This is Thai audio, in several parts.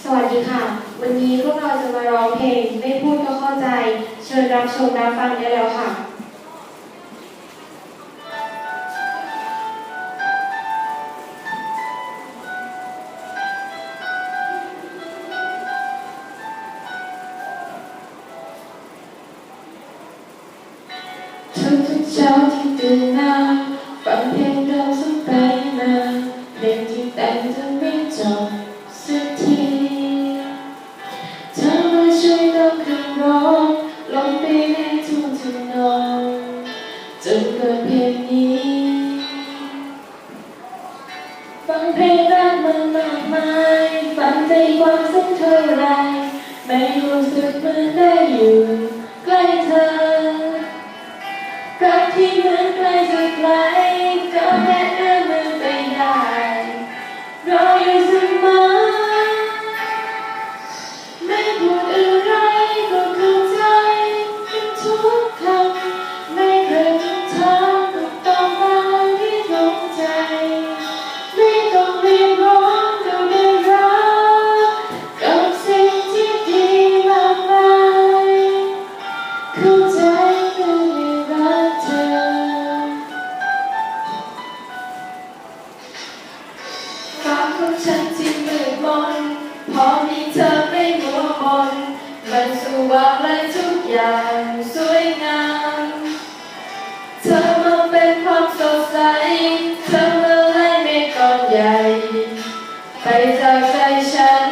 สวัสดีค่ะวันนี้พวกเราจะมาร้องเพลงไม่พูดก็เข้าใจเชิญรับชมรับฟังได้แล้วค่ะทุกเช้าที่ตื่นมาฟังเพลงเดิมซ้ำไปมาเพลงที่แต่งจะไม่จบสักทีเธอมาช่วยนำคำร้องลงไปในทุ่งทำนองจนเกิดเพลงนี้ฟังเพลงรักมามากมายฟังใจความสักเท่าไรไม่รู้สึกเหมือนได้อยู่ใกล้เธอรักที่เหมือนไกลสุดไกลก็แค่เอื้อมมือไปได้รออยู่เสมอไม่พูดอะไรก็เข้าใจทุกคำไม่เคยต้องถามก็ต้องมาที่ตรงใจไม่ต้องเรียกร้องก็ได้รักกับสิ่งที่ดีมากมายเข้าใจฉันที่มืดมนพอมีเธอไม่มัวมนมันสว่างและทุกอย่างสวยงามเธอมาเป็นความสดใสเธอมาไล่เมฆก้อนใหญ่ไปจากใจฉัน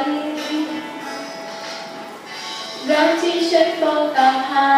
รักที่ฉันมองตามหา